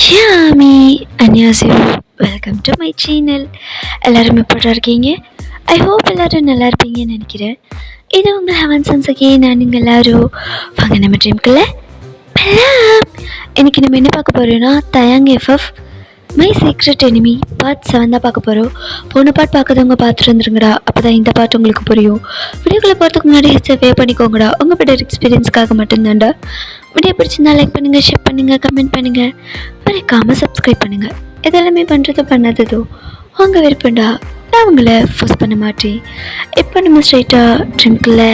Xiaomi அன்யாசியோ, welcome to my channel. எல்லாரும் எப்படி இருக்கீங்க? ஐ ஹோப் எல்லோரும் நல்லா இருப்பீங்கன்னு நினைக்கிறேன். இது உங்கள் ஹெவன் சன்சகி. நான் நீங்கள் எல்லோரும் வாங்க நம்ம ட்ரீம்குள்ள போகலாம். இன்றைக்கி நம்ம என்ன பார்க்க போகிறோன்னா தயாங் FF my secret enemy part 7 தான் பார்க்க போகிறோம். போன பார்ட் பார்க்காதவங்க பார்த்துட்டு வந்துருங்கடா, அப்போ தான் இந்த பார்ட் உங்களுக்கு புரியும். வீடியோக்குள்ளே போகிறதுக்கு முன்னாடி சப்ஸ்கிரைப் பண்ணிக்கோங்கடா, உங்கள் பெட்டர் எக்ஸ்பீரியன்ஸ்க்காக மட்டும்தான்டா. வீடியோ பிடிச்சிருந்தா லைக் பண்ணுங்கள், ஷேர் பண்ணுங்கள், கமெண்ட் பண்ணுங்கள், மறக்காமல் சப்ஸ்கிரைப் பண்ணுங்கள். இதெல்லாமே பண்ணுறதோ பண்ணாததோ அவங்க விருப்பம்டா, நான் அவங்கள ஃபோர்ஸ் பண்ண மாட்டேன். இப்போ நம்ம ஸ்ட்ரைட்டாக ட்ரிங்க்கில்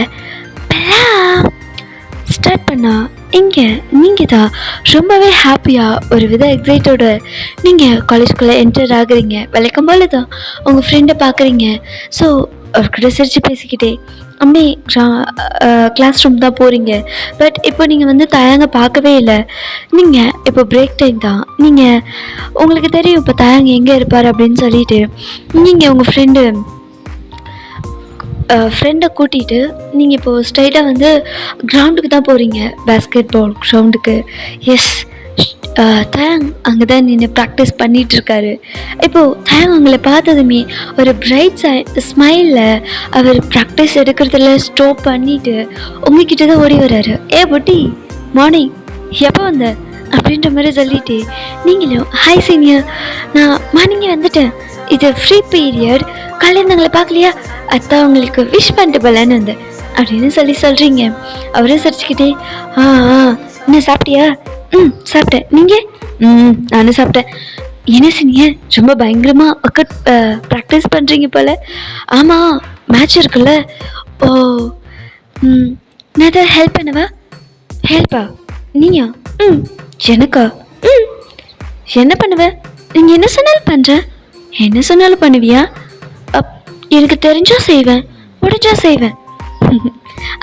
ஸ்டார்ட் பண்ணால் இங்கே நீங்கள் தான் ரொம்பவே ஹாப்பியாக ஒரு வித எக்ஸைட்டோட நீங்கள் காலேஜ்குள்ளே என்டர் ஆகுறீங்க. வழக்கம் போல தான் உங்கள் ஃப்ரெண்டை பார்க்குறீங்க. ஸோ அவர்கிட்ட சிரித்து பேசிக்கிட்டே அப்படியே கிளாஸ் ரூம் தான் போகிறீங்க. பட் இப்போ நீங்கள் தயாங்க பார்க்கவே இல்லை. நீங்கள் இப்போ பிரேக் டைம் தான். நீங்கள் உங்களுக்கு தெரியும் இப்போ தயாங்க எங்கே இருப்பார் அப்படின்னு சொல்லிட்டு நீங்கள் உங்கள் ஃப்ரெண்டை கூட்டிகிட்டு நீங்கள் இப்போது ஸ்ட்ரைட்டாக கிரவுண்டுக்கு தான் போகிறீங்க, பேஸ்கெட் பால் கிரவுண்டுக்கு. எஸ், தயாங் அங்கே தான் நின்று ப்ராக்டிஸ் பண்ணிகிட்ருக்காரு. இப்போது தயாங் உங்களை பார்த்ததுமே ஒரு பிரைட் ஸ்மைலில் அவர் ப்ராக்டிஸ் எடுக்கிறதுல ஸ்டாப் பண்ணிவிட்டு உங்ககிட்ட தான் ஓடி வர்றாரு. பொட்டி மார்னிங், எப்போ வந்த அப்படின்ற மாதிரி சொல்லிட்டு நீங்களும் ஹாய் சீனியர், நான் மார்னிங்கே வந்துட்டேன், இது ஃப்ரீ பீரியட், காலையில் எங்களை பார்க்கலையா, அதான் உங்களுக்கு விஷ் பண்ணிட்டு போகலான்னு வந்தேன் அப்படின்னு சொல்கிறீங்க. அவரே சிரிச்சுக்கிட்டே என்ன சாப்பிட்டியா? சாப்பிட்டேன். நீங்கள்? நானும் சாப்பிட்டேன். என்ன சீனியர் ரொம்ப பயங்கரமாக ப்ராக்டிஸ் பண்ணுறீங்க போல். ஆமாம், மேட்ச் இருக்குல்ல. ஓ, நான் எதாவது ஹெல்ப் பண்ணவா? ஹெல்ப்பா? நீயா? எனக்கா? என்ன பண்ணுவேன்? நீங்கள் என்ன சொன்னாலும் பண்ணுறேன். என்ன சொன்னாலும் பண்ணுவியா? எனக்கு தெரிஞ்சா செய்வேன், முடிஞ்சா செய்வேன்.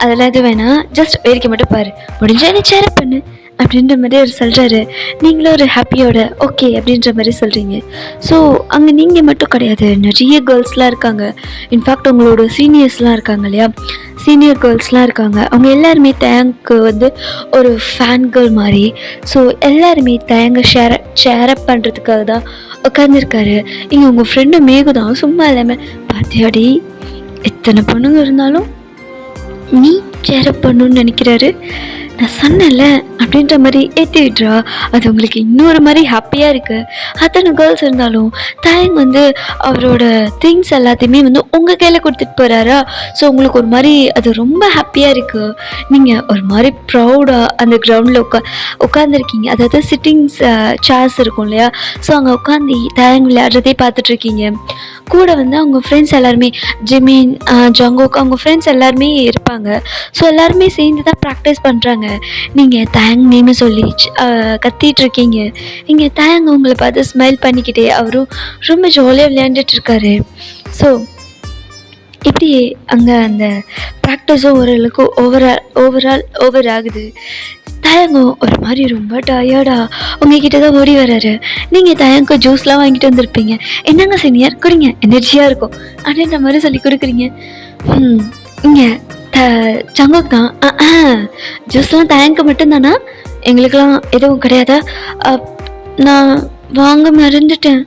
அதெல்லாம் இது வேணாம், ஜஸ்ட் வேடிக்கை மட்டும் பாரு, முடிஞ்சா என்ன சேர பண்ணு அப்படின்ற மாதிரி அவர் சொல்கிறாரு. நீங்களும் ஒரு ஹாப்பியோட ஓகே அப்படின்ற மாதிரி சொல்கிறீங்க. ஸோ அங்கே நீங்கள் மட்டும் கிடையாது, நிறைய கேர்ள்ஸ்லாம் இருக்காங்க. இன்ஃபேக்ட் உங்களோட சீனியர்ஸ்லாம் இருக்காங்க இல்லையா, சீனியர் கேர்ள்ஸ்லாம் இருக்காங்க. அவங்க எல்லாருமே தயாங்க்கு ஒரு ஃபேன் கேர்ள் மாதிரி. ஸோ எல்லாருமே தயாங்க ஷேரப் பண்ணுறதுக்காக தான் உட்காந்துருக்காரு. இங்கே உங்கள் ஃப்ரெண்டு மேகு தான் சும்மா இல்லாமல் பார்த்தியாடி, எத்தனை பொண்ணுங்க இருந்தாலும் நீ ஷேரப் பண்ணணுன்னு நினைக்கிறாரு, நான் சொன்னேன்ல அப்படின்ற மாதிரி ஏற்றி விட்றா. அது உங்களுக்கு இன்னொரு மாதிரி ஹாப்பியாக இருக்குது. அத்தனை கேர்ள்ஸ் இருந்தாலும் தயாங் அவரோட திங்ஸ் எல்லாத்தையுமே உங்கள் கையில் கொடுத்துட்டு போகிறாரா. ஸோ உங்களுக்கு ஒரு மாதிரி அது ரொம்ப ஹாப்பியாக இருக்குது. நீங்கள் ஒரு மாதிரி ப்ரௌடாக அந்த கிரவுண்டில் உட்காந்துருக்கீங்க. அதாவது சிட்டிங்ஸ் சேர்ஸ் இருக்கும் இல்லையா, ஸோ அங்கே உட்காந்து தயாங் விளையாடுறதே பார்த்துட்ருக்கீங்க. கூட அவங்க ஃப்ரெண்ட்ஸ் எல்லாருமே ஜிமின், ஜங்கோக், அவங்க ஃப்ரெண்ட்ஸ் எல்லாருமே இருப்பாங்க. ஸோ எல்லாருமே சேர்ந்து தான் ப்ராக்டிஸ் பண்ணுறாங்க. நீங்கள் தயாங் நேம்னு சொல்லி கத்திகிட்ருக்கீங்க. இங்கே தயாங் உங்களை பார்த்து ஸ்மைல் பண்ணிக்கிட்டே அவரும் ரொம்ப ஜாலியாக விளையாண்டுட்ருக்காரு. ஸோ இப்படி அங்கே அந்த ப்ராக்டிஸும் ஓரளவுக்கு ஓவர் ஆகுது. தயாங்கும் ஒரு மாதிரி ரொம்ப டயர்டாக உங்ககிட்ட தான் ஓடி வர்றாரு. நீங்கள் தயாங்க்கு ஜூஸ்லாம் வாங்கிட்டு வந்திருப்பீங்க. என்னங்க சீனியர், குடிங்க, எனர்ஜியாக இருக்கும் அப்படின்ற மாதிரி சொல்லி கொடுக்குறீங்க. இங்கே சங்கோக் தான் ஜூஸ்லாம் தயாங்க்கு மட்டும்தானா, எங்களுக்கெல்லாம் எதுவும் கிடையாதா? நான் வாங்க மறந்துட்டேன்,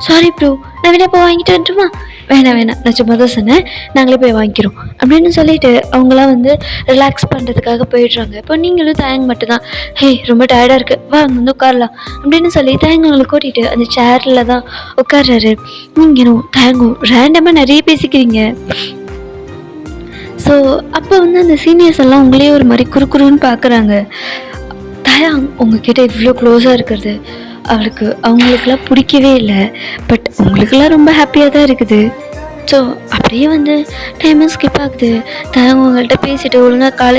சாரி ப்ரோ, நான் வேணா போய் வாங்கிட்டு வந்துட்டுமா? வேணாம், நான் சும்மா தான் சொன்னேன், நாங்களே போய் வாங்கிக்கிறோம் அப்படின்னு சொல்லிட்டு அவங்களாம் ரிலாக்ஸ் பண்ணுறதுக்காக போயிடுறாங்க. இப்போ நீங்களும் தயாங் மட்டும்தான், ஹே ரொம்ப டயர்டாக இருக்குது, வா உட்காரலாம் அப்படின்னு சொல்லி தயாங் அவங்களை கூட்டிகிட்டு அந்த சேரில் தான் உட்கார்றாரு. நீங்களும் தயாங்கும் ரேண்டமாக நிறைய பேசிக்கிறீங்க. ஸோ அப்போ அந்த சீனியர்ஸ் எல்லாம் உங்களே ஒரு மாதிரி குறுக்குறுன்னு பார்க்குறாங்க. தயாங் உங்ககிட்ட இவ்வளோ க்ளோஸாக இருக்கிறது அவங்களுக்கெல்லாம் பிடிக்கவே இல்லை. பட் உங்களுக்கெல்லாம் ரொம்ப ஹாப்பியாக தான் இருக்குது. ஸோ அப்படியே டைமும் ஸ்கிப் ஆகுது. தயாங் உங்கள்கிட்ட பேசிட்டு ஒழுங்காக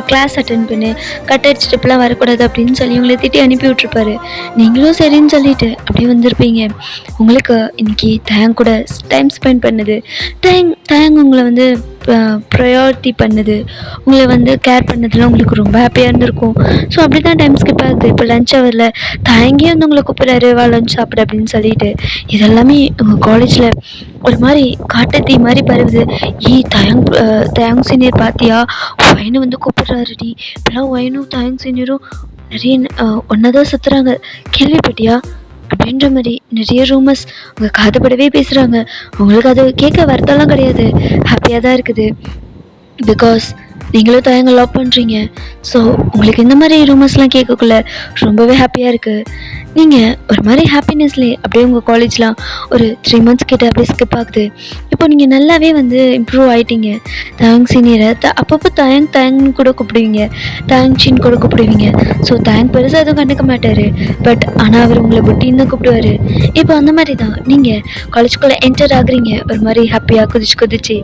கிளாஸ் அட்டென்ட் பண்ணு, கட் அடிச்சுட்டு இப்பெல்லாம் வரக்கூடாது அப்படின்னு சொல்லி உங்களை திட்டி அனுப்பி விட்ருப்பாரு. நீங்களும் சரின்னு சொல்லிட்டு அப்படியே வந்திருப்பீங்க. உங்களுக்கு இன்றைக்கி தயாங் கூட டைம் ஸ்பெண்ட் பண்ணுது, தயாங் உங்களை ப்ரையாரிட்டி பண்ணுது, உங்களை கேர் பண்ணதில் உங்களுக்கு ரொம்ப ஹாப்பியாக இருந்திருக்கும். ஸோ அப்படி தான் டைம் ஸ்கிப் ஆகுது. இப்போ லஞ்ச் ஹவரில் தயங்கே உங்களை கூப்பிட்றாரு, வா லஞ்ச் சாப்பிடு அப்படின்னு சொல்லிட்டு. இதெல்லாமே உங்கள் காலேஜில் ஒரு மாதிரி காட்டு தீ மாதிரி பரவுது. தயாங் சீனியர் பார்த்தியா, ஒயனு கூப்பிட்றாருடி. இப்போலாம் ஒயனும் தயாங் சீனியரும் நிறைய ஒன்றா தான் சுற்றுறாங்க, கேள்விப்பட்டியா அப்படின்ற மாதிரி நிறைய ரூமர்ஸ் உங்கள் காதுபடவே பேசுகிறாங்க. உங்களுக்கு அது கேட்க வருத்தம்லாம் கிடையாது, ஹாப்பியாக தான் இருக்குது. பிகாஸ் நீங்களும் தயங்க லவ் பண்ணுறீங்க. ஸோ உங்களுக்கு இந்த மாதிரி ரூமர்ஸ்லாம் கேட்கக்குள்ள ரொம்பவே ஹாப்பியாக இருக்குது. நீங்கள் ஒரு மாதிரி ஹாப்பினஸ்லேயே அப்படியே உங்கள் காலேஜ்லாம் ஒரு 3 மந்த்ஸ் கிட்ட அப்படியே ஸ்கிப் ஆகுது. இப்போ நீங்கள் நல்லாவே வந்து இம்ப்ரூவ் ஆகிட்டீங்க. தயங் சீனியரை அப்பப்போ தயங்னு கூட கூப்பிடுவீங்க, தயங்சின்னு கூட கூப்பிடுவீங்க. ஸோ தயங் பெருசாக எதுவும் கண்டுக்க மாட்டார், பட் ஆனால் அவர் உங்களை புட்டின்னு தான் கூப்பிடுவார். இப்போ அந்த மாதிரி தான் நீங்கள் காலேஜ்குள்ளே என்டர் ஆகுறீங்க ஒரு மாதிரி ஹாப்பியாக குதிச்சு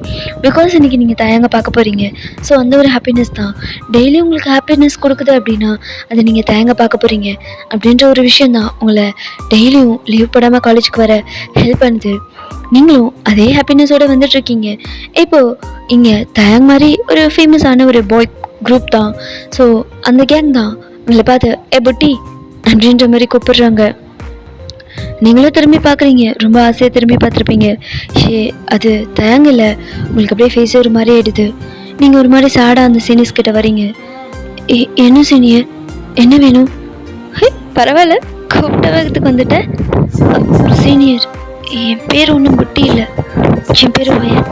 பிகாஸ் இன்றைக்கி நீங்கள் தயங்க பார்க்க போகிறீங்க. ஸோ அந்த ஒரு ஹாப்பினஸ் தான் டெய்லி உங்களுக்கு ஹாப்பினஸ் கொடுக்குது அப்படின்னா அதை நீங்கள் தயங்க பார்க்க போகிறீங்க அப்படின்ற ஒரு விஷயம் தான் உங்களை டெய்லியும் லீவ் போடாமல் காலேஜுக்கு வர ஹெல்ப் பண்ணுது. நீங்களும் அதே ஹாப்பினஸோடு வந்துட்டுருக்கீங்க. இப்போது இங்கே தயங் மாதிரி ஒரு ஃபேமஸான ஒரு பாய் குரூப் தான். ஸோ அந்த கேங் தான் உங்களை பார்த்து புட்டி அப்படின்ற மாதிரி கூப்பிடுறாங்க. நீங்களும் திரும்பி பார்க்குறீங்க, ரொம்ப ஆசையாக திரும்பி பார்த்துருப்பீங்க. அது தயங்க இல்லை, உங்களுக்கு அப்படியே ஃபேஸே ஒரு மாதிரி ஆகிடுது. நீங்கள் ஒரு மாதிரி சேடாக அந்த சீனியர்ஸ் கிட்ட வரீங்க. என்ன சீனியர், என்ன வேணும்? பரவாயில்ல, கூப்பிட்ட வேகத்துக்கு வந்துட்டேன். சீனியர், என் பேர் ஒன்றும் புட்டி இல்லை, என் பேர் வயன்.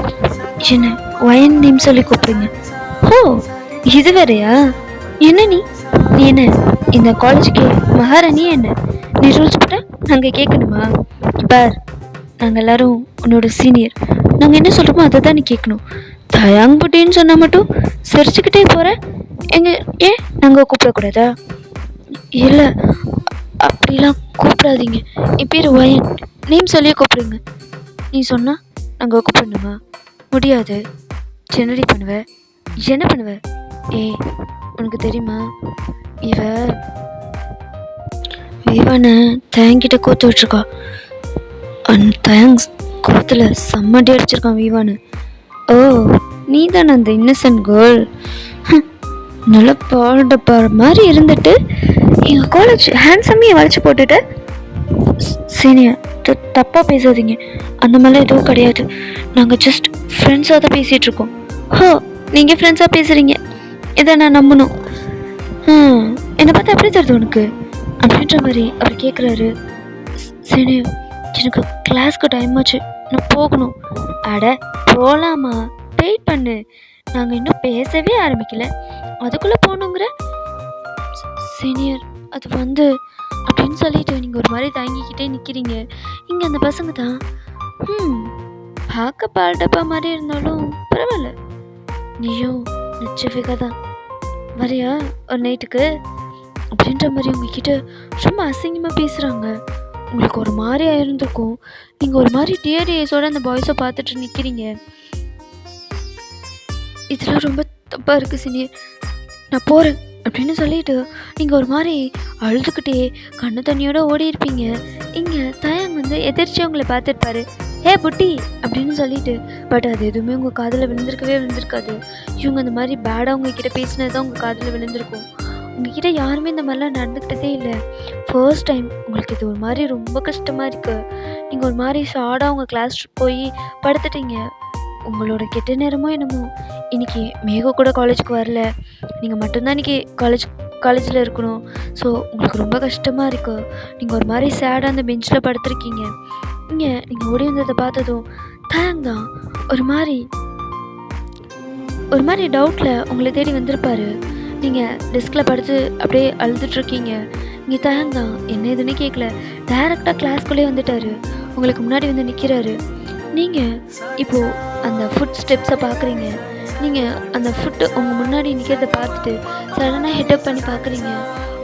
என்ன வயன் நேம் சொல்லி கூப்பிடுங்க. ஓ, இது வேறையா? என்ன நீ என்ன இந்த காலேஜுக்கு மகாராணி? என்ன நீ ரூல்ஸ் போட்டால் நாங்கள் கேட்கணுமா? பார், நாங்கள் எல்லோரும் உன்னோட சீனியர், நாங்கள் என்ன சொல்கிறோமோ அதை தான் நீ கேட்கணும். தயாங் புட்டின்னு சொன்னால் மட்டும் சிரிச்சுக்கிட்டே போகிறேன். ஏன் நாங்கள் கூப்பிடக்கூடாதா? இல்லை, அப்படிலாம் கூப்பிடாதீங்க. என் பேர் வயன், நேம் சொல்லியே கூப்பிடுங்க. நீ சொன்னால் நாங்கள் கூப்பிடணுமா? முடியாது. என்னடி பண்ணுவ? என்ன பண்ணுவ? உனக்கு தெரியுமா, இவ விவானை தயங்கிட்ட கோத்து விட்டுருக்கா. தயங் கோத்துல செம்மடி அடிச்சிருக்கான் விவானு. ஓ, நீ தானே அந்த இன்னசென்ட் கேர்ள்? நல்லா பாடப்பா மாதிரி இருந்துட்டு எங்கள் காலேஜ் ஹேண்ட்ஸமையை வளைச்சி போட்டுட்டு. சீனியர், தப்பாக பேசாதீங்க, அந்த மாதிரிலாம் எதுவும் கிடையாது. நாங்கள் ஜஸ்ட் ஃப்ரெண்ட்ஸாக தான் பேசிகிட்ருக்கோம். ஹோ, நீங்கள் ஃப்ரெண்ட்ஸாக பேசுகிறீங்க, இதை நான் நம்பணும். என்னை பார்த்தா எப்படி தருது உனக்கு அப்படின்ற மாதிரி அவர் கேட்குறாரு. சீனியர், எனக்கு கிளாஸ்க்கு டைம் ஆச்சு, நான் போகணும். அட போகலாமா? வெயிட் பண்ணு, நாங்கள் இன்னும் பேசவே ஆரம்பிக்கல, அதுக்குள்ளே போகணுங்கிற? சீனியர், அது வந்து அப்படின்னு சொல்லிட்டு நீங்கள் ஒரு மாதிரி தாங்கிக்கிட்டே நிற்கிறீங்க. இங்கே அந்த பசங்க தான் பார்க்க பாடப்பா மாதிரி இருந்தாலும் பரவாயில்ல, நீயும் நச்சஃபிகா தான், வரியா ஒரு நைட்டுக்கு அப்படின்ற மாதிரி உங்ககிட்ட ரொம்ப அசிங்கமாக பேசுகிறாங்க. உங்களுக்கு ஒரு மாதிரி ஆயிருந்திருக்கும். நீங்கள் ஒரு மாதிரி டிஆர்டிஎஸோட அந்த பாய்ஸை பார்த்துட்டு நிற்கிறீங்க. இதெல்லாம் ரொம்ப தப்பாக இருக்குது சீனியர், நான் போகிறேன் அப்படின்னு சொல்லிட்டு நீங்கள் ஒரு மாதிரி அழுதுகிட்டே கண்ணு தண்ணியோடு ஓடி இருப்பீங்க. இங்கே தயங் வந்து எதிர்த்து உங்களை பார்த்துருப்பாரு. புட்டி அப்படின்னு சொல்லிட்டு, பட் அது எதுவுமே உங்கள் காதில் விழுந்திருக்காது. இவங்க அந்த மாதிரி பேடாக உங்ககிட்ட பேசினது தான் உங்கள் காதில் விழுந்திருக்கும். உங்ககிட்ட யாருமே இந்த மாதிரிலாம் நடந்துக்கிட்டதே இல்லை. ஃபர்ஸ்ட் டைம் உங்களுக்கு இது ஒரு மாதிரி ரொம்ப கஷ்டமாக இருக்குது. நீங்கள் ஒரு மாதிரி ஷார்டாக உங்கள் கிளாஸ் போய் படுத்துட்டீங்க. உங்களோட கெட்ட நேரமோ என்னமோ இன்றைக்கி மேகோ கூட காலேஜுக்கு வரல, நீங்கள் மட்டும்தான் இன்றைக்கி காலேஜில் இருக்கணும். ஸோ உங்களுக்கு ரொம்ப கஷ்டமாக இருக்குது. நீங்கள் ஒரு மாதிரி சேடாக அந்த பெஞ்சில் படுத்துருக்கீங்க. இங்கே நீங்கள் ஓடி வந்ததை பார்த்ததும் தயங் தான் ஒரு மாதிரி டவுட்டில் உங்களை தேடி வந்திருப்பார். நீங்கள் டெஸ்கில் படுத்து அப்படியே அழுதுட்ருக்கீங்க. இங்கே தயங் தான் என்ன எதுன்னு கேட்கல, டைரெக்டாக கிளாஸ்குள்ளே வந்துட்டார். உங்களுக்கு முன்னாடி வந்து நிற்கிறாரு. நீங்கள் இப்போது அந்த ஃபுட் ஸ்டெப்ஸை பார்க்குறீங்க. நீங்கள் அந்த ஃபுட்டு உங்கள் முன்னாடி நிற்கிறத பார்த்துட்டு சடனாக ஹெட்டப் பண்ணி பார்க்குறீங்க.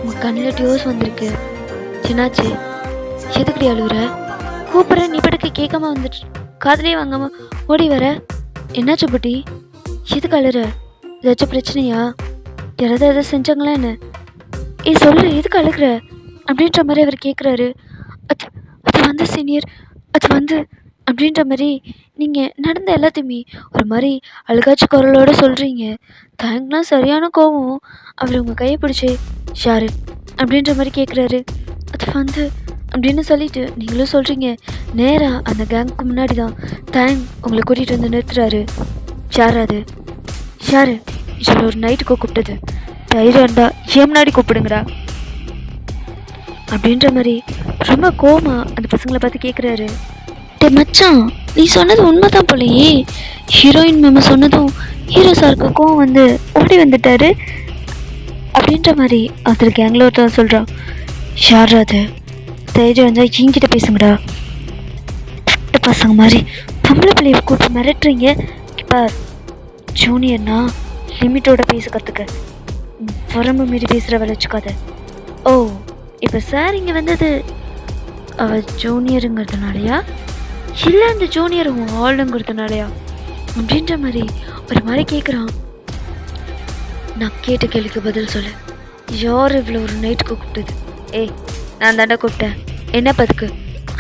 உங்கள் கண்ணில் டியோஸ் வந்திருக்கு. என்னாச்சு? எதுக்கடி அழுகுற? கூப்பிட்றேன், நீ படுக்க கேட்காம வந்துட்டு காதலே வாங்காமல் ஓடி வர. என்னாச்சு புட்டி? எதுக்கு அழுற? ஏதாச்சும் பிரச்சனையா? யாராவது எதாவது செஞ்சாங்களா என்ன? சொல்லு, எதுக்கு அழுகிற அப்படின்ற மாதிரி அவர் கேட்குறாரு. அது வந்து சீனியர், அது வந்து அப்படின்ற மாதிரி நீங்கள் நடந்த எல்லாத்தையுமே ஒரு மாதிரி அழுகாச்சு குரலோடு சொல்கிறீங்க. தயங்குனா சரியான கோவம். அவர் உங்கள் கையை பிடிச்சி ஷாரு அப்படின்ற மாதிரி கேட்குறாரு. அது வந்து அப்படின்னு சொல்லிட்டு நீங்களும் சொல்கிறீங்க. நேராக அந்த கேங்க்கு முன்னாடி தான் தயங் உங்களை கூட்டிகிட்டு வந்து நிறுத்துறாரு. ஷாரு, அது ஷாரு, இதில் ஒரு நைட்டுக்கு கூப்பிட்டது, தைரியம் இருந்தால் ஏன் முன்னாடி கூப்பிடுங்கடா அப்படின்ற மாதிரி ரொம்ப கோவமா அந்த பசங்களை பார்த்து கேட்குறாரு. டே மச்சான், நீ சொன்னது உண்மைதான் போலயே. ஹீரோயின் மேம் சொன்னதும் ஹீரோ சாருக்கு கோவம் வந்து ஓடி வந்துட்டாரு அப்படின்ற மாதிரி ஒருத்தர் கேங்கில் ஒருத்தர் சொல்கிறான். யார் அது? தைரியம் வந்தால் என்கிட்ட பேசுங்கடா. பசங்க மாதிரி பொம்பளை பிள்ளைய கூப்பிட்டு மிரட்டுறீங்க. இப்போ ஜூனியர்னா லிமிட்டோட பேச கற்றுக்க, வரம்பு மீறி பேசுகிற வேலை வச்சுக்காத. ஓ, இப்போ சார் இங்கே வந்தது அவள் ஜூனியருங்கிறதுனாலையா, இல்லை அந்த ஜூனியர் உன் ஆளுங்கிறதுனாலையா அப்படின்ற மாதிரி ஒரு மாதிரி கேட்குறான். நான் கேட்ட கேள்விக்கு பதில் சொல்லு. யார் இவ்வளோ ஒரு நைட்டுக்கு கூப்பிட்டது? ஏய், நான் தாண்டா கூப்பிட்டேன், என்ன பதுக்கு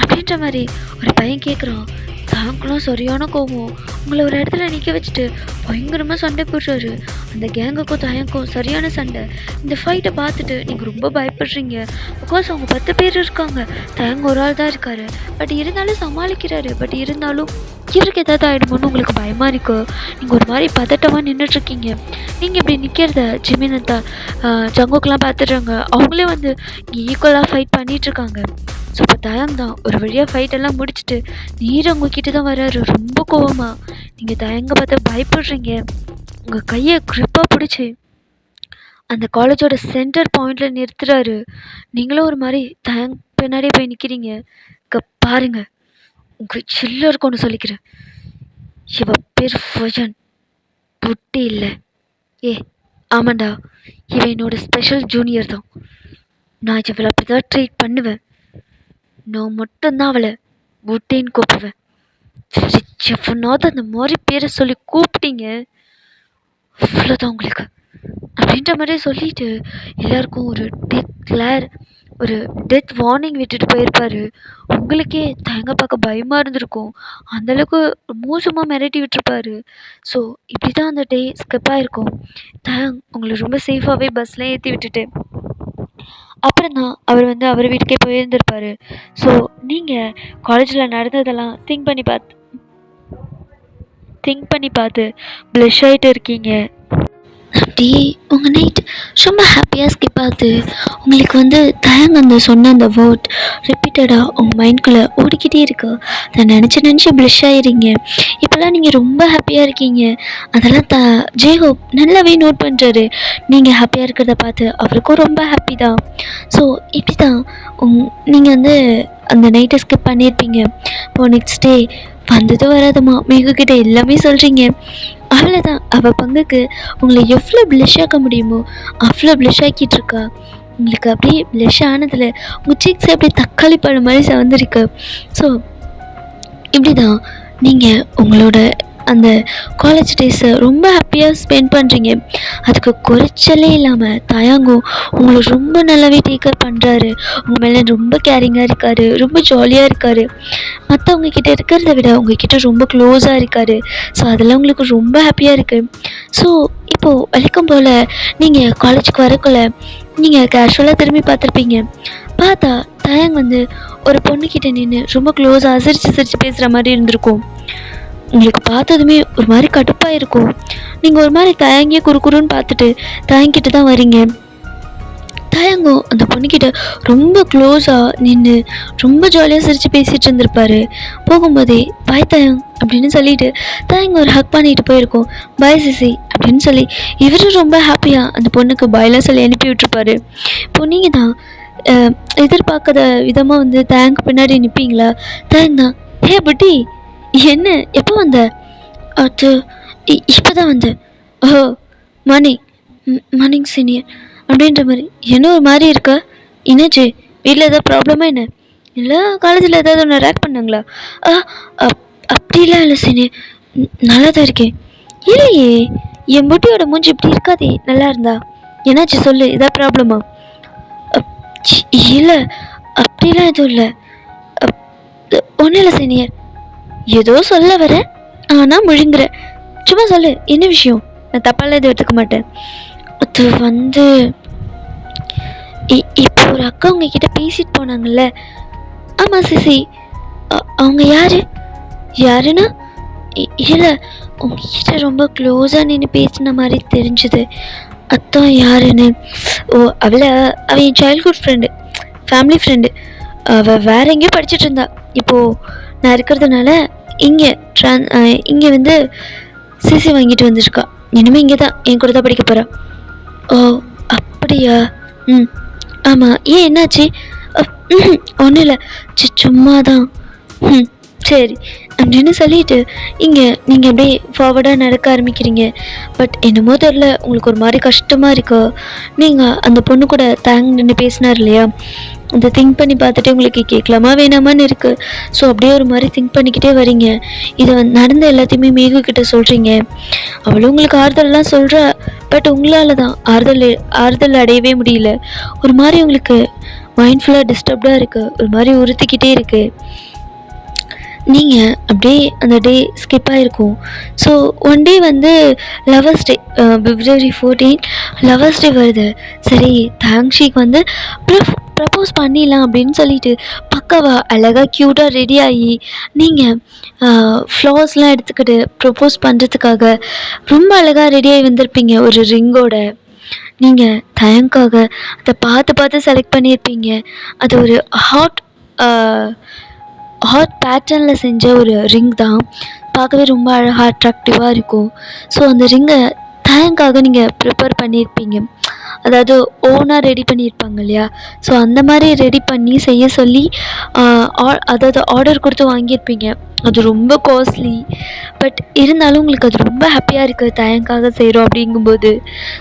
அப்படின்ற மாதிரி ஒரு பையன் கேட்குறான். தாங்களும் சரியான கோவம், உங்களை ஒரு இடத்துல நிற்க வச்சுட்டு பயங்கரமாக சண்டை போடுறாரு. அந்த கேங்குக்கும் தயங்கும் சரியான சண்டை. இந்த ஃபைட்டை பார்த்துட்டு நீங்கள் ரொம்ப பயப்படுறீங்க. பிகாஸ் அவங்க 10 பேர் இருக்காங்க, தயங்க ஒரு ஆள் தான் இருக்காரு. பட் இருந்தாலும் சமாளிக்கிறாரு. பட் இருந்தாலும் இவருக்கு ஏதாவது ஆகிடுமோன்னு உங்களுக்கு பயமாக இருக்கு. நீங்கள் ஒரு மாதிரி பதட்டமாக நின்றுட்டுருக்கீங்க. நீங்கள் இப்படி நிற்கிறத ஜிமினத்தா ஜங்குக்கெலாம் பார்த்துடுறாங்க. அவங்களே வந்து இங்கே ஈக்குவலாக ஃபைட் பண்ணிகிட்ருக்காங்க. ஸோ இப்போ தயங் தான் ஒரு வழியாக ஃபைட்டெல்லாம் முடிச்சுட்டு நீர் உங்ககிட்ட தான் வர்றாரு ரொம்ப கோவமாக. நீங்கள் தயங்க பார்த்து பயப்படுறீங்க. உங்கள் கையை க்ரிப்பாக பிடிச்சி அந்த காலேஜோட சென்டர் பாயிண்டில் நிறுத்துறாரு. நீங்களும் ஒரு மாதிரி தயங் பின்னாடியே போய் நிற்கிறீங்க. இங்கே பாருங்க, உங்கள் சில்லருக்கு ஒன்று சொல்லிக்கிறேன். இவ பேர் ஃபஜன், புட்டி இல்லை. ஏ ஆமாண்டா, இவன் என்னோட ஸ்பெஷல் ஜூனியர் தான். நான் இவளை அப்படி தான் ட்ரீட் பண்ணுவேன். நான் மட்டும்தான் அவளை புட்டின்னு கூப்பிடுவேன். எவனாவது அந்த மாதிரி பேரை சொல்லி கூப்பிட்டீங்க அவ்வளோதான் உங்களுக்கு அப்படின்ற மாதிரியே சொல்லிட்டு எல்லாருக்கும் ஒரு டெத் வார்னிங் விட்டுட்டு போயிருப்பாரு. உங்களுக்கே தயங்க பார்க்க பயமாக இருந்திருக்கும். அந்தளவுக்கு மோசமாக மிரட்டி விட்டுருப்பாரு. ஸோ இப்படி தான் அந்த டே ஸ்கிப் ஆகிருக்கும். தயங் உங்களை ரொம்ப சேஃபாகவே பஸ்ஸில் ஏற்றி விட்டுட்டு அப்புறம் தான் அவர் வந்து அவர் வீட்டுக்கே போயிருந்திருப்பார். ஸோ நீங்கள் காலேஜில் நடந்ததெல்லாம் திங்க் பண்ணி பார்த்து ப்ளஷ் ஆகிட்டு இருக்கீங்க. அப்படி உங்கள் நைட் ரொம்ப ஹாப்பியாக ஸ்கிப் ஆகுது. உங்களுக்கு வந்து தயங்க அந்த சொன்ன அந்த வேர்ட் ரிப்பீட்டடாக உங்கள் மைண்ட்குள்ளே ஓடிக்கிட்டே இருக்கு. அதை நினச்சி ப்ளஷ் ஆகிடுறீங்க. இப்போல்லாம் நீங்கள் ரொம்ப ஹாப்பியாக இருக்கீங்க. அதெல்லாம் ஜேஹோப் நல்லாவே நோட் பண்ணுறாரு. நீங்கள் ஹாப்பியாக இருக்கிறத பார்த்து அவருக்கும் ரொம்ப ஹாப்பி தான். ஸோ இப்படி தான் நீங்கள் வந்து அந்த நைட்டை ஸ்கிப் பண்ணியிருப்பீங்க. இப்போது நெக்ஸ்ட் டே வந்ததும் வராதம்மா மேகக்கிட்ட எல்லாமே சொல்கிறீங்க. அவ்வளோதான், அவள் பங்குக்கு உங்களை எவ்வளோ ப்ளஷ் ஆக்க முடியுமோ அவ்வளோ ப்ளஷ் ஆக்கிட்டுருக்கா. உங்களுக்கு அப்படியே ப்ளஷ் ஆனதில் உங்கள் சீக்ஸ் அப்படியே தக்காளி பழம் மாதிரி செவந்திருக்கு. ஸோ இப்படி தான் நீங்கள் உங்களோட அந்த காலேஜ் டேஸை ரொம்ப ஹாப்பியாக ஸ்பெண்ட் பண்ணுறீங்க. அதுக்கு குறைச்சலே இல்லாமல் தயங்கும் உங்களை ரொம்ப நல்லாவே டேக்கர் பண்ணுறாரு. உங்கள் மேலே ரொம்ப கேரிங்காக இருக்கார், ரொம்ப ஜாலியாக இருக்கார். மற்றவங்க கிட்டே இருக்கிறத விட உங்ககிட்ட ரொம்ப க்ளோஸாக இருக்கார். ஸோ அதெல்லாம் உங்களுக்கு ரொம்ப ஹாப்பியாக இருக்குது. ஸோ இப்போது வழக்கம் போல் நீங்கள் காலேஜுக்கு வரக்குள்ள நீங்கள் கேஷுவலாக திரும்பி பார்த்துருப்பீங்க. பார்த்தா தயங் வந்து ஒரு பொண்ணுக்கிட்ட நின்று ரொம்ப க்ளோஸாக சிரித்து பேசுகிற மாதிரி இருந்திருக்கும். உங்களுக்கு பார்த்ததுமே ஒரு மாதிரி கடுப்பாக இருக்கும். நீங்கள் ஒரு மாதிரி தயங்கியே குறுன்னு பார்த்துட்டு தயங்கிட்டு தான் வரீங்க. தயங்கும் அந்த பொண்ணுக்கிட்ட ரொம்ப க்ளோஸாக நின்று ரொம்ப ஜாலியாக சிரித்து பேசிகிட்டு இருந்திருப்பாரு. போகும்போதே பாய் தயங் அப்படின்னு சொல்லிட்டு தயங்க ஒரு ஹக் பண்ணிட்டு போயிருக்கோம். பாய் சிசி அப்படின்னு சொல்லி இவரும் ரொம்ப ஹாப்பியாக அந்த பொண்ணுக்கு பாயெலாம் சொல்லி அனுப்பி விட்டுருப்பாரு. இப்போ நீங்கள் தான் எதிர்பார்க்காத விதமாக வந்து தயங்கு பின்னாடி நிற்பீங்களா? தயங் தான், ஹே புட்டி என்ன எப்போ வந்த? அது இப்போ தான் வந்தேன். ஓஹோ மார்னிங் சீனியர் அப்படின்ற மாதிரி என்ன ஒரு மாதிரி இருக்க? என்னாச்சு, வீட்டில் ஏதாவது ப்ராப்ளமாக என்ன? இல்லை காலேஜில் ஏதாவது ஒன்று ரேக் பண்ணாங்களா? அப்படிலாம் இல்லை சீனியர், நல்லா தான் இருக்கேன். இல்லையே, என் புட்டியோட மூஞ்சி இப்படி இருக்காதே நல்லா இருந்தா. என்னாச்சு சொல்லு, ஏதாவது ப்ராப்ளமா? இல்லை அப்படிலாம் எதுவும் இல்லை, ஒன்றும் இல்லை சீனியர். ஏதோ சொல்ல வரேன் ஆனால் முழுங்குற, சும்மா சொல்லு என்ன விஷயம், நான் தப்பாலாம் எதுவும் எடுத்துக்க மாட்டேன். அது வந்து இப்போ ஒரு அக்கா உங்ககிட்ட பேசிட்டு போனாங்கல்ல? ஆமாம் சிசி. அவங்க யாருன்னா? இல்லை உங்ககிட்ட ரொம்ப க்ளோஸாக நின்று பேசின மாதிரி தெரிஞ்சுது, அதான் யாருன்னு. ஓ அவள் என் சைல்ட்ஹுட் ஃப்ரெண்டு. Family friend. அவள் வேற எங்கேயோ படிச்சுட்டு இருந்தா. இப்போது நான் இருக்கிறதுனால இங்கே இங்கே வந்து சிசி வாங்கிட்டு வந்துருக்கா. இனிமேல் இங்கே தான் என் கூட தான் படிக்க போகிறா. ஓ, அப்படியா? ம், ஆமாம். ஏன் என்னாச்சு? ஒன்றும் இல்லை, சும்மா தான். ம், சரி அப்படின்னு சொல்லிட்டு இங்கே நீங்கள் அப்படியே ஃபார்வர்டாக நடக்க ஆரம்பிக்கிறீங்க. பட் என்னமோ தெரில, உங்களுக்கு ஒரு மாதிரி கஷ்டமாக இருக்கோ. நீங்கள் அந்த பொண்ணு கூட நின்று பேசினார் இல்லையா, அதை திங்க் பண்ணி பார்த்துட்டு உங்களுக்கு கேட்கலாமா வேணாமான்னு இருக்குது. ஸோ அப்படியே ஒரு மாதிரி திங்க் பண்ணிக்கிட்டே வரீங்க. இதை நடந்த எல்லாத்தையுமே மேகுக்கிட்ட சொல்கிறீங்க. அவளும் உங்களுக்கு ஆறுதல்லாம் சொல்கிறா. பட் உங்களால் தான் ஆறுதல் அடையவே முடியல. ஒரு மாதிரி உங்களுக்கு மைண்ட் ஃபுல்லாக டிஸ்டர்ப்டாக இருக்குது, ஒரு மாதிரி உறுத்திக்கிட்டே இருக்குது. நீங்கள் அப்படியே அந்த டே ஸ்கிப் ஆகிருக்கும். ஸோ ஒன் டே வந்து லவர்ஸ் டே, February 14 லவர்ஸ் டே வருது. சரி, தாங்ஷிக்கு வந்து ப்ரப்போஸ் பண்ணிடலாம் அப்படின்னு சொல்லிட்டு பக்காவாக அழகாக க்யூட்டாக ரெடி ஆகி நீங்கள் ஃப்ளவர்ஸ்லாம் எடுத்துக்கிட்டு ப்ரப்போஸ் பண்ணுறதுக்காக ரொம்ப அழகாக ரெடியாகி வந்திருப்பீங்க ஒரு ரிங்கோட. நீங்கள் தயங்காக அதை பார்த்து பார்த்து செலக்ட் பண்ணியிருப்பீங்க. அது ஒரு ஹாட் பேட்டர்னில் செஞ்ச ஒரு ரிங் தான். பார்க்கவே ரொம்ப அழகாக அட்ராக்டிவாக இருக்கும். ஸோ அந்த ரிங்கை தயங்காக நீங்கள் ப்ரிப்பேர் பண்ணியிருப்பீங்க. அதாவது ஓனாக ரெடி பண்ணியிருப்பாங்க இல்லையா, ஸோ அந்த மாதிரி ரெடி பண்ணி செய்ய சொல்லி அதாவது ஆர்டர் கொடுத்து வாங்கியிருப்பீங்க. அது ரொம்ப காஸ்ட்லி. பட் இருந்தாலும் உங்களுக்கு அது ரொம்ப ஹாப்பியாக இருக்குது தயங்காக செய்கிறோம் அப்படிங்கும்போது.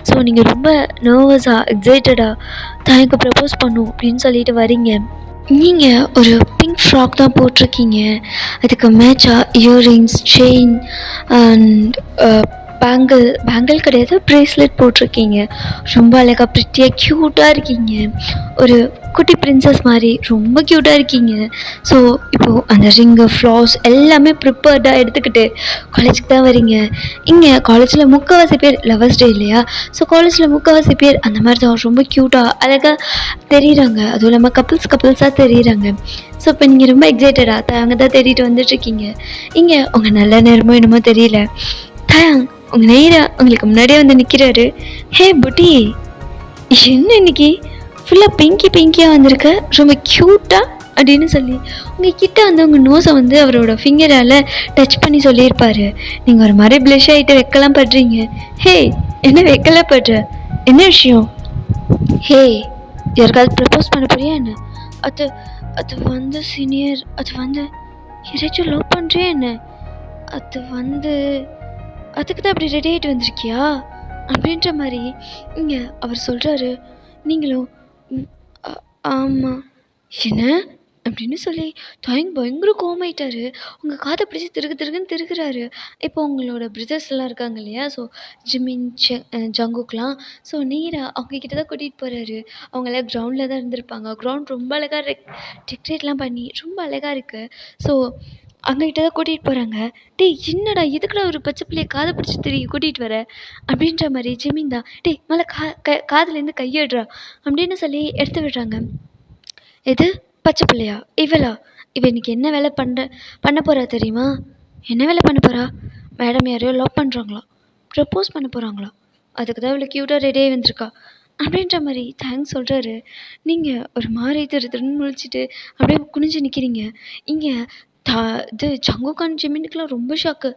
ஸோ நீங்கள் ரொம்ப நர்வஸாக எக்ஸைட்டடாக தயங்க ப்ரப்போஸ் பண்ணும் அப்படின்னு சொல்லிட்டு வரீங்க. நீங்கள் ஒரு பிங்க் ஃப்ராக் தான் போட்டிருக்கீங்க. அதுக்கு மேட்சாக இயர்ரிங்ஸ், செயின் அண்ட் பேங்கிள் கிடையாது, ப்ரேஸ்லெட் போட்டிருக்கீங்க. ரொம்ப அழகாக ப்ரிட்டியாக க்யூட்டாக இருக்கீங்க. ஒரு குட்டி பிரின்சஸ் மாதிரி ரொம்ப க்யூட்டாக இருக்கீங்க. ஸோ இப்போது அந்த ரிங்கு, ஃப்ளார்ஸ் எல்லாமே ப்ரிப்பேர்டாக எடுத்துக்கிட்டு காலேஜுக்கு தான் வரீங்க. இங்கே காலேஜில் முக்கால்வாசி பேர் லவர்ஸ் டே இல்லையா, ஸோ காலேஜில் முக்கால்வாசி பேர் அந்த மாதிரி தான் ரொம்ப க்யூட்டாக அழகாக தெரியுறாங்க. அதுவும் இல்லாமல் கப்புள்ஸாக தெரியுறாங்க. ஸோ இப்போ நீங்கள் ரொம்ப எக்ஸைட்டடாக தயங்க தான் தேடிட்டு வந்துட்டுருக்கீங்க. இங்கே உங்கள் நல்ல நேரமோ என்னமோ தெரியல, தயங் உங்கள் நேராக உங்களுக்கு முன்னாடியே வந்து நிற்கிறாரு. ஹே புட்டி, என்ன இன்னைக்கு ஃபுல்லாக பிங்கியாக வந்திருக்க, ரொம்ப க்யூட்டாக அப்படின்னு சொல்லி உங்கள் கிட்டே வந்து உங்கள் நோஸை வந்து அவரோட ஃபிங்கரால் டச் பண்ணி சொல்லியிருப்பார். நீங்கள் ஒரு மாதிரி ப்ளஷ் ஆகிட்டு வைக்கலாம் படுறீங்க. ஹே, என்ன வைக்கலாம் படுற, என்ன விஷயம்? ஹே, யாருக்காவது ப்ரப்போஸ் பண்ண போறியா என்ன? அது அது வந்து சீனியர், அது வந்து யாராச்சும் லவ் பண்ணுறியா என்ன? அது வந்து அதுக்கு தான் அப்படி ரெடி ஆகிட்டு வந்திருக்கியா அப்படின்ற மாதிரி இங்கே அவர் சொல்கிறாரு. நீங்களும் ஆமாம் என்ன அப்படின்னு சொல்லி பயங்கர கோமாயிட்டாரு. உங்கள் காதை பிடிச்சி திருகுன்னு திருகுறாரு. இப்போ உங்களோட பிரதர்ஸ் எல்லாம் இருக்காங்க இல்லையா, ஸோ ஜிமின், ஜங்குக்லாம். ஸோ நேராக அவங்கக்கிட்ட தான் கூட்டிகிட்டு போகிறாரு. அவங்களாம் கிரவுண்டில் தான் இருந்திருப்பாங்க. கிரவுண்ட் ரொம்ப அழகாக டெக்கரேட்லாம் பண்ணி ரொம்ப அழகாக இருக்குது. ஸோ அங்ககிட்ட தான் கூட்டிகிட்டு போகிறாங்க. டேய் என்னடா, எதுக்குடா ஒரு பச்சை பிள்ளையை காதை பிடிச்சி திரும்பி கூட்டிகிட்டு வர அப்படின்ற மாதிரி ஜிமின் தான், டேய் மேலே காதுலேருந்து கையிடுறா அப்படின்னு சொல்லி எடுத்து விடுறாங்க. எது பச்சை பிள்ளையா? இவளா? இவ இன்னைக்கு என்ன வேலை பண்ண போகிறா தெரியுமா? என்ன வேலை பண்ண போகிறா? மேடம் யாரையோ லவ் பண்ணுறாங்களா, ப்ரப்போஸ் பண்ண போகிறாங்களா, அதுக்கு தான் இவ்வளோ க்யூட்டாக ரெடியாகி வந்திருக்கா அப்படின்ற மாதிரி தேங்க்ஸ் சொல்கிறாரு. நீங்கள் ஒரு மாதிரி திருன்னு முழிச்சிட்டு அப்படியே குனிஞ்சு நிற்கிறீங்க. இங்கே இது ஜங்குக்கான் ஜிமினுக்குலாம் ரொம்ப ஷாக்கு.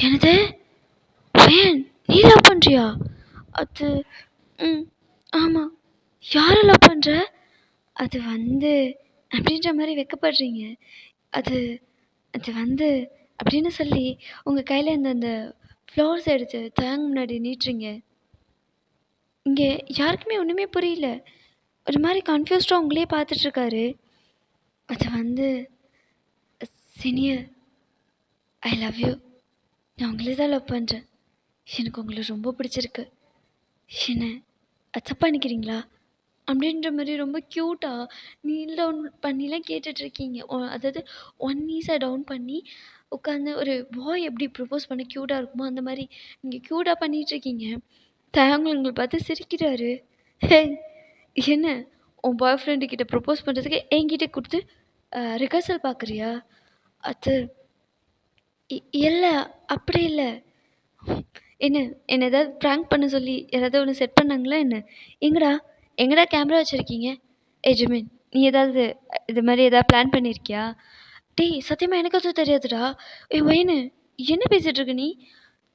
எனது ஏன் நீ லவ் பண்ணுறியா? அது ஆமாம். யாரை லவ் பண்ணுற? அது வந்து அப்படின்ற மாதிரி வெக்கப்படுறீங்க. அது அது வந்து அப்படின்னு சொல்லி உங்கள் கையில் இருந்த அந்த ஃப்ளவர்ஸ் எடுத்து தேங்க முன்னாடி நீட்டுறீங்க. இங்கே யாருக்குமே ஒன்றுமே புரியல. ஒரு மாதிரி கன்ஃபியூஸ்டாக உங்களே பார்த்துட்ருக்காரு. அது வந்து சீனியர், ஐ லவ் யூ. நான் உங்களே தான் லவ் பண்ணுறேன். எனக்கு உங்களை ரொம்ப பிடிச்சிருக்கு. என்ன அக்செப்ட் பண்ணிக்கிறீங்களா அப்படின்ற மாதிரி ரொம்ப க்யூட்டாக நீல் டவுன் பண்ணிலாம் கேட்டுட்ருக்கீங்க. அதாவது ஒன் நீஸை டவுன் பண்ணி உட்காந்து ஒரு பாய் எப்படி ப்ரப்போஸ் பண்ண க்யூட்டாக இருக்குமோ அந்த மாதிரி நீங்கள் க்யூட்டாக பண்ணிகிட்ருக்கீங்க. உங்களை பார்த்து சிரிக்கிறாரு. ஹே, என்ன உன் பாய் ஃப்ரெண்டுக்கிட்ட ப்ரப்போஸ் பண்ணுறதுக்கு என்கிட்ட கொடுத்து ரிஹர்சல் பார்க்குறியா? அது இல்லை, அப்படி இல்லை. என்ன ஏதாவது ப்ராங்க் பண்ண சொல்லி யாராவது ஒன்று செட் பண்ணாங்களா என்ன? எங்கடா கேமரா வச்சுருக்கீங்க? ஜிமின், நீ ஏதாவது இது மாதிரி ஏதாவது பிளான் பண்ணியிருக்கியா? டேய் சத்தியமாக எனக்கு அது தெரியாதுடா. ஏய் வயனு, என்ன பேசிகிட்டு இருக்க நீ?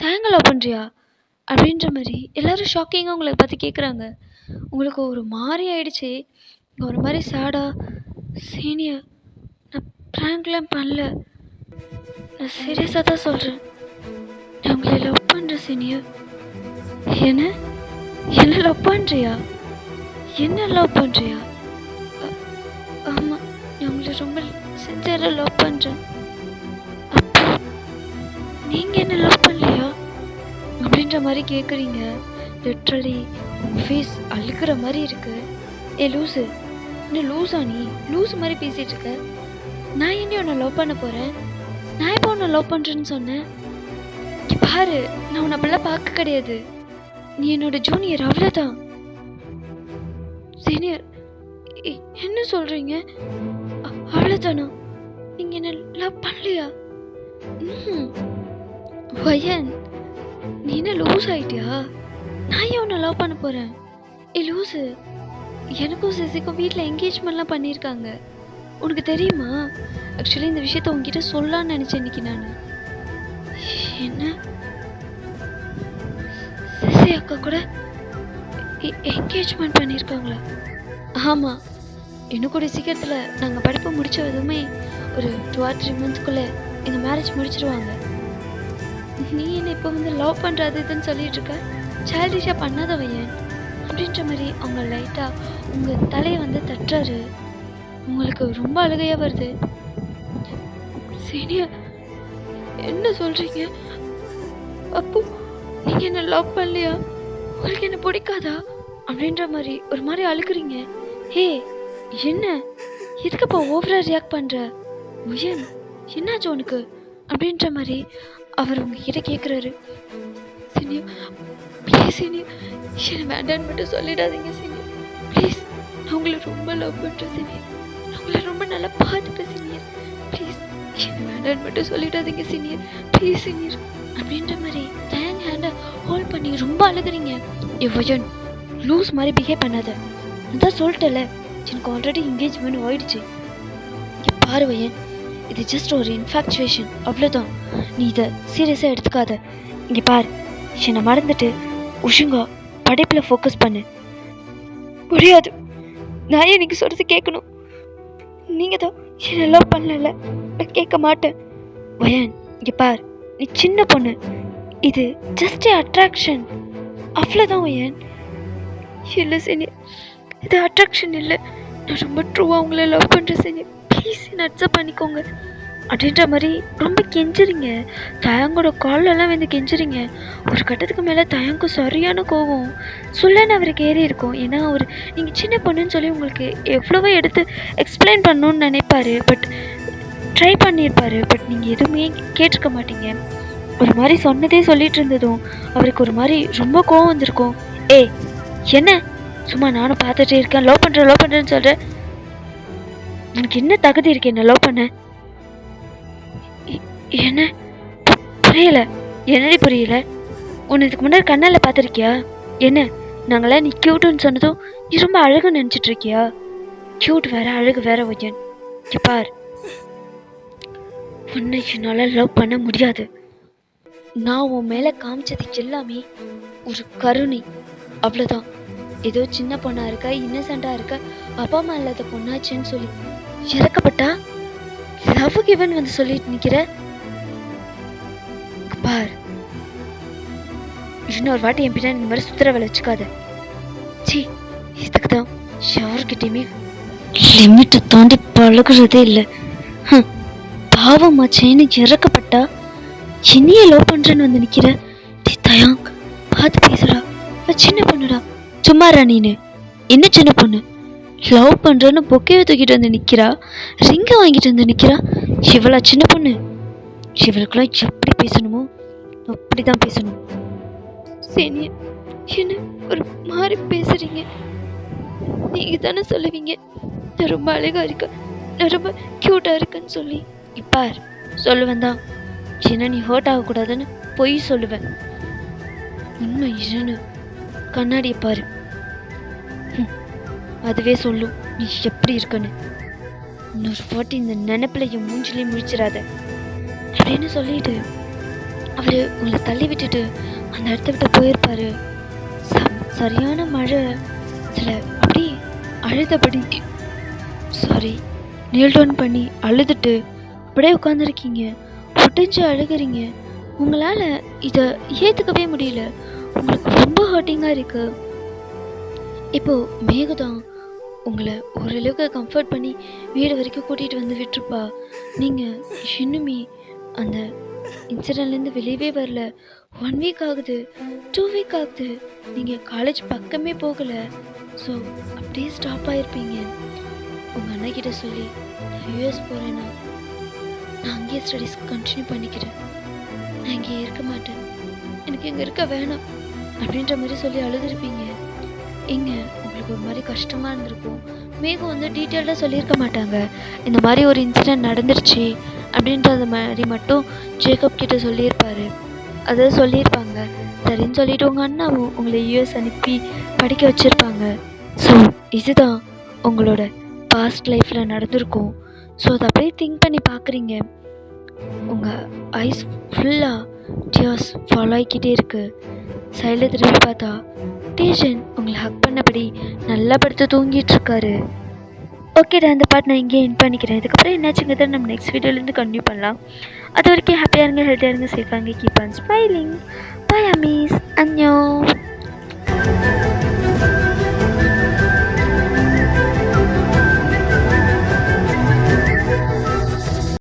தேங்க லவ் பண்ணுறியா அப்படின்ற மாதிரி எல்லாரும் ஷாக்கிங்காக உங்களை பார்த்து கேட்குறாங்க. உங்களுக்கு ஒரு மாதிரி ஆயிடுச்சு, ஒரு மாதிரி சேடா. சீனியர், நான் ப்ராங்க்லாம் பண்ணல, நான் சீரியஸாக தான் சொல்கிறேன். நான் உங்களை லவ் பண்ணுறேன் சீனியர். என்ன என்ன லவ் பண்ணுறியா? என்ன லவ் பண்ணுறியா? ஆமாம், நான் உங்களை ரொம்ப சின்சியராக லவ் பண்ணுறேன். அப்போ நீங்கள் என்ன லவ் பண்ணலையா அப்படின்ற மாதிரி கேட்குறீங்க. லிட்ரலி உங்கள் ஃபேஸ் அழுக்கிற மாதிரி இருக்கு. ஏ லூஸு, இன்னும் லூஸா நீ? லூஸ் மாதிரி பேசிகிட்டு இருக்க. நான் என்ன உன்னை லவ் பண்ண போகிறேன்? நான் இப்போ உன்னை லவ் பண்ணுறேன்னு சொன்னேன். பாரு, நான் உன்னை அப்படிலாம் பார்க்க கிடையாது. நீ என்னோட ஜூனியர், அவ்வளோதான். சீனியர், என்ன சொல்கிறீங்க? அவ்வளோதானா? நீங்கள் என்ன லவ் பண்ணலையா? வயன், நீ என்ன லூஸ் ஆகிட்டியா? நான் ஏன் உன்னை லவ் பண்ண போகிறேன்? ஏ லூஸு, எனக்கும் சிசிக்கும் வீட்டில் என்கேஜ்மெண்ட்லாம் பண்ணியிருக்காங்க. உனக்கு தெரியுமா? ஆக்சுவலி இந்த விஷயத்த உங்ககிட்ட சொல்லலான்னு நினச்சேன் இன்னைக்கு நான். என்ன, சிசி அக்கா கூட என்கேஜ்மெண்ட் பண்ணியிருக்காங்களா? ஆமாம், இன்னும் கூட சீக்கிரத்தில் நாங்கள் படிப்பு முடித்த விதமே ஒரு 2 or 3 monthsக்குள்ளே எங்கள் மேரேஜ் முடிச்சிருவாங்க. நீ என்ன இப்போ வந்து லவ் பண்ணுறது இதுன்னு சொல்லிட்டு இருக்க? சைல்டிஷாக பண்ணாத வையன் அப்படின்ற மாதிரி அவங்க லைட்டாக உங்கள் தலையை வந்து தட்டுறாரு. உங்களுக்கு ரொம்ப அழுகையாக வருது. சீனியர், என்ன சொல்கிறீங்க? அப்போ நீங்கள் என்ன லவ் பண்ணலையா? உங்களுக்கு என்ன பிடிக்காதா அப்படின்ற மாதிரி ஒரு மாதிரி அழுகுறீங்க. ஹே, என்ன எதுக்குப்பா ஓவராக ரியாக்ட் பண்ணுற? உயன், என்னாச்சு உனக்கு அப்படின்ற மாதிரி அவர் உங்ககிட்ட கேட்குறாரு. சீனியர் ப்ளீஸ், சீனியர் என்னை வேண்டான்னு மட்டும் சொல்லிடாதீங்க சீனியர், ப்ளீஸ். நான் உங்களை ரொம்ப லவ் பண்ணுறேன் சீனியர், நான் உங்களை ரொம்ப நல்லா பார்த்துப்பேன் சீனியர், ப்ளீஸ் என்னை வேண்டான்னு மட்டும் சொல்லிடாதீங்க சீனியர், ப்ளீஸ் சீனியர் அப்படின்ற மாதிரி தேங்க் ஹேண்டை ஹோல்ட் பண்ணி ரொம்ப அழுகுறீங்க. வயன், லூஸ் மாதிரி பிஹேவ் பண்ணாத. அதான் சொல்லிட்டல, எனக்கு ஆல்ரெடி என்கேஜ்மெண்ட் ஆயிடுச்சு. பாரு வயன், இது ஜஸ்ட் ஒரு இன்ஃபேக்சுவேஷன், அவ்வளோதான். நீ இதை சீரியஸாக எடுத்துக்காத. இங்கே பார், என்னை மறந்துட்டு ஒழுங்கா படிப்பில் ஃபோக்கஸ் பண்ணு. முடியாது, நான் ஏன் நீங்கள் சொல்கிறது கேட்கணும்? நீங்கள் தான் என்னை லவ் பண்ணல, நான் கேட்க மாட்டேன். வயன், இங்கே பார், நீ சின்ன பொண்ணு, இது ஜஸ்ட் அட்ராக்ஷன், அவ்வளோதான் வயன். இல்லை சீனியர், இது அட்ராக்ஷன் இல்லை, நான் ரொம்ப ட்ரூவாக உங்களை லவ் பண்ணுறேன் சீனியர், ப்ளீஸ் என்னை அக்செப்ட் பண்ணிக்கோங்க அப்படின்ற மாதிரி ரொம்ப கெஞ்சுறீங்க. தயங்கோட காலெல்லாம் வந்து கெஞ்சுறீங்க. ஒரு கட்டத்துக்கு மேலே தயங்கும் சரியான கோவம் சொல்லன்னு அவருக்கு ஏறி இருக்கும். ஏன்னா அவர் நீங்கள் சின்ன பொண்ணுன்னு சொல்லி உங்களுக்கு எவ்வளவோ எடுத்து எக்ஸ்பிளைன் பண்ணணுன்னு நினைப்பார், பட் ட்ரை பண்ணியிருப்பார், பட் நீங்கள் எதுவுமே கேட்டிருக்க மாட்டீங்க. ஒரு மாதிரி சொன்னதே சொல்லிட்டு இருந்ததும் அவருக்கு ஒரு மாதிரி ரொம்ப கோவம் வந்திருக்கும். ஏய் என்ன, சும்மா நானும் பார்த்துட்டே இருக்கேன், லவ் பண்ணுறேன்னு சொல்கிறேன். உனக்கு என்ன தகுதி இருக்கு என்ன லவ் பண்ண? என்ன புரியல? என்னடி புரியல? உன்னை இதுக்கு முன்னாடி கண்ணால் பார்த்துருக்கியா? என்ன நாங்களாம் நீ க்யூட்டுன்னு சொன்னதும் நீ ரொம்ப அழகுன்னு நினச்சிட்டு இருக்கியா? க்யூட் வேற, அழகு வேற வஜன். பார், உன்னை என்னால் லவ் பண்ண முடியாது. நான் உன் மேலே காமிச்சது எல்லாமே ஒரு கருணை, அவ்வளோதான். ஏதோ சின்ன பொண்ணாக இருக்க, இன்னசென்ட்டாக இருக்க, அப்பா அம்மா இல்லாத பொண்ணாச்சுன்னு சொல்லி இறக்கப்பட்டா லவ் கிவன் வந்து சொல்லிட்டு நிற்கிற. பார், இன்னொரு வாட்டி என் பின்னாடி இந்த மாதிரி சுத்திர வேலை வச்சுக்காத. சி, இதுக்கு தான் யார்கிட்டையுமே லிமிட்டை தாண்டி பழகுறதே இல்லை. பாவமாச்சேன்னு இறக்கப்பட்டா என்னையே லவ் பண்ணுறேன்னு வந்து நிற்கிற. தயாங், பார்த்து பேசுறா, சின்ன பொண்ணுடா. சும்மாரா நீனு, என்ன சின்ன பொண்ணு? லவ் பண்ணுறேன்னு பொக்கையை தூக்கிட்டு வந்து நிற்கிறா, ரிங்கை வாங்கிட்டு வந்து நிற்கிறா. இவளா சின்ன பொண்ணு? இவளுக்கெல்லாம் எப்படி பேசணுமோ அப்படி தான் பேசணும். சீனியர், என்ன ஒரு மாதிரி பேசுகிறீங்க? நீங்கள் தானே சொல்லுவீங்க நான் ரொம்ப அழகாக இருக்கேன், நான் ரொம்ப க்யூட்டாக இருக்கேன்னு சொல்லி. இப்பார், சொல்லுவேன் தான், ஏன்னா நீ ஹர்ட் ஆகக்கூடாதுன்னு பொய் சொல்லுவேன். உண்மை என்னன்னு கண்ணாடியை பாரு. அதுவே சொல்லும் நீ எப்படி இருக்கன்னு. இன்னொரு வாட்டி இந்த நினைப்பில் என் மூஞ்சிலையும் முழிச்சிடாத அப்படின்னு சொல்லிட்டு அவர் உங்களை தள்ளி விட்டுட்டு அந்த இடத்த விட்டு போயிருப்பாரு. சரியான மழை. அதில் அப்படி அழுதபடி சாரி நீல் டவுன் பண்ணி அழுதுட்டு அப்படியே உட்காந்துருக்கீங்க. உடைஞ்சு அழுகிறீங்க. உங்களால் இதை ஏற்றுக்கவே முடியல. உங்களுக்கு ரொம்ப ஹர்ட்டிங்காக இருக்குது. இப்போது மேகதான் உங்களை ஓரளவுக்கு கம்ஃபர்ட் பண்ணி வீடு வரைக்கும் கூட்டிகிட்டு வந்து விட்டுருப்பா. நீங்கள் இன்னுமே அந்த இன்சிடென்ட்லேருந்து வெளியவே வரல. 1 வீக் ஆகுது, 2 வீக் ஆகுது. நீங்கள் காலேஜ் பக்கமே போகலை. ஸோ அப்படியே ஸ்டாப் ஆகிருப்பீங்க. உங்கள் அண்ணகிட்ட சொல்லி நான் யூஎஸ் போகிறேன்னா நான் அங்கேயே ஸ்டடீஸ் கண்டினியூ பண்ணிக்கிறேன், நான் இங்கே இருக்க மாட்டேன், எனக்கு இங்கே இருக்க வேணாம் அப்படின்ற மாதிரி சொல்லி அழுதுருப்பீங்க. இங்கே உங்களுக்கு ஒரு மாதிரி கஷ்டமாக இருந்திருக்கும். மேகம் வந்து டீட்டெயில்டாக சொல்லியிருக்க மாட்டாங்க. இந்த மாதிரி ஒரு இன்சிடென்ட் நடந்துருச்சு அப்படின்றது மாதிரி மட்டும் ஜேக்கப் கிட்ட சொல்லியிருப்பாரு. அதை சொல்லியிருப்பாங்க. சரின்னு சொல்லிட்டு உங்கள் அண்ணாவும் உங்களை யூஎஸ் அனுப்பி படிக்க வச்சுருப்பாங்க. ஸோ இதுதான் உங்களோட பாஸ்ட் லைஃப்பில் நடந்திருக்கும். ஸோ அதை அப்படியே திங்க் பண்ணி பார்க்குறீங்க. உங்கள் ஐஸ் ஃபுல்லாக டியர்ஸ் ஃபாலோ ஆகிக்கிட்டே இருக்குது. சைடில் திரும்பி பார்த்தா டீஜன் உங்களை ஹக் பண்ணபடி நல்லா படுத்து தூங்கிட்டுருக்காரு. ஓகேடா, அந்த பாட்டு நான் இங்கே என் பண்ணிக்கிறேன். இதுக்கப்புறம் என்னாச்சுங்கிறத நம்ம நெக்ஸ்ட் வீடியோலேருந்து கண்டினியூ பண்ணலாம். அது வரைக்கும் ஹாப்பியாக இருங்க, ஹெல்த்தியாக இருங்க, சேஃபாக இருங்க. Keep on smiling. By Amish. அன்யோ.